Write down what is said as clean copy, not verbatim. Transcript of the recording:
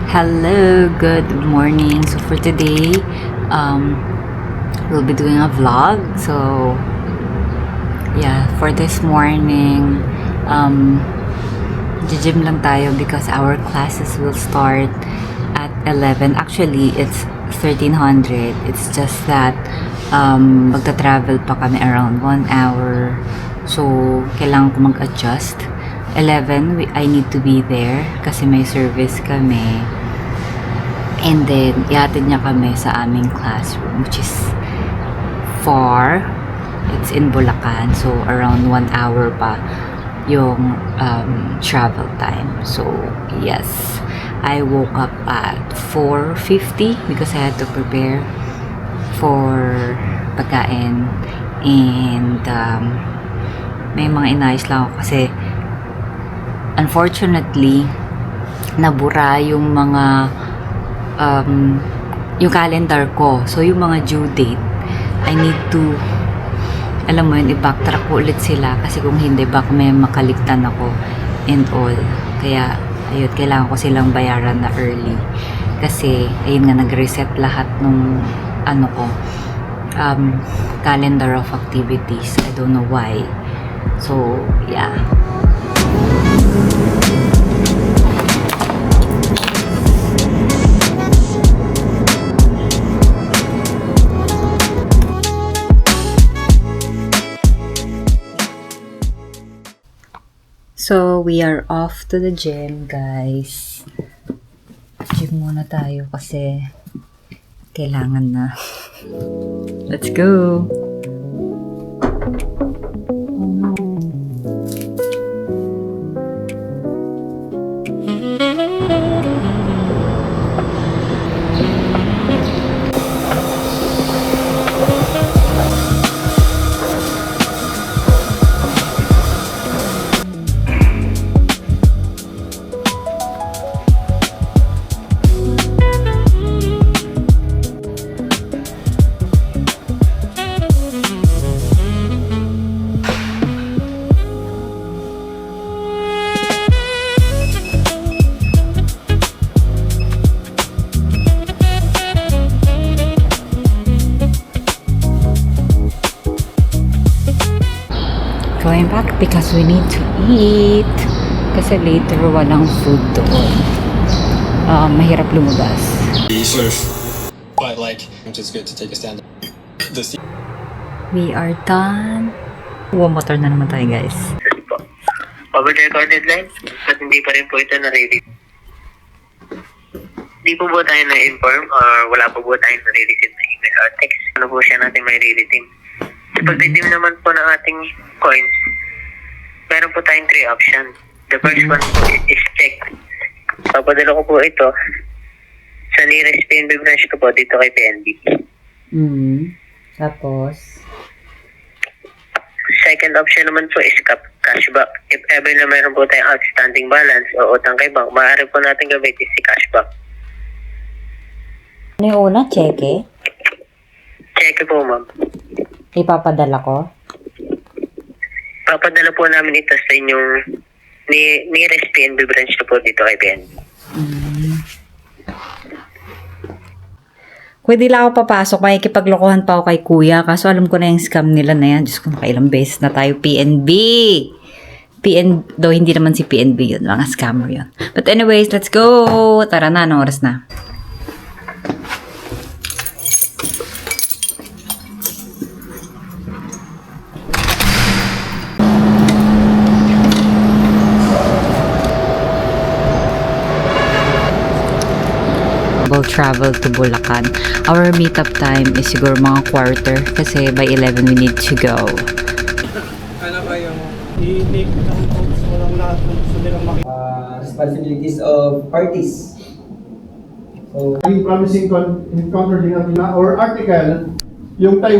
Hello, good morning. So for today, we'll be doing a vlog. So yeah, for this morning, gym lang tayo because our classes will start at 11. Actually, it's 1300. It's just that magta-travel pa kami around 1 hour. So kailangan ko mag-adjust. 11, I need to be there kasi may service kami. And then, ihatid niya kami sa aming classroom, which is far. It's in Bulacan. So, around 1 hour pa yung travel time. So, yes. I woke up at 4:50 because I had to prepare for pagkain. And, may mga inayos lang ako kasi unfortunately, nabura yung mga yung calendar ko. So, yung mga due date, I need to, alam mo yun, i-backtrack ko ulit sila kasi kung hindi, baka may makaligtan ako and all. Kaya, ayun, kailangan ko silang bayaran na early. Kasi, ayun nga, nag-reset lahat nung, calendar of activities. I don't know why. So, yeah. So, we are off to the gym, guys. Gym muna tayo kasi kailangan na. Let's go! Going back because we need to eat. Kasi later walang food doon. Mahirap lumabas. Sort of, but like, which is good to take us down this. We are done. Motor na naman tayo, guys. Over the recorded line, at hindi pa rin po ito narinig. Hindi po ba tayo na-inform or wala po ba tayo nare-receive na email or text? Ano po siya natin may re-redeem? Sa pag-redeem naman po ng ating coins, meron po tayong 3 options. The first one po is check. Papadala ko po ito sa nearest PNB branch ko po dito kay PNB. Tapos? Second option naman po is cashback. If ever na meron po tayong outstanding balance o utang kay bank, maaari po natin gamitin si cashback. Ano yung una? Cheque? Check po, ma'am. Ipapadala ko? Papadala po namin ito sa inyong nearest PNB branch na po dito kay PNB. Pwede lang ako papasok, makikipaglokohan pa ako kay kuya. Kaso alam ko na yung scam nila na yan. Diyos ko, nakailang beses na tayo PNB. Though hindi naman si PNB yun. Mga scammer yun. But anyways, let's go! Tara na, anong oras na? We'll travel to Bulacan. Our meetup time is siguro mga quarter kasi by 11 we need to go. Ano ba yung i-make ng folks walang lahat ng gusto nilang makita? Responsibilities of parties. So, yung promising encounter din natin na or article, yung Taiwan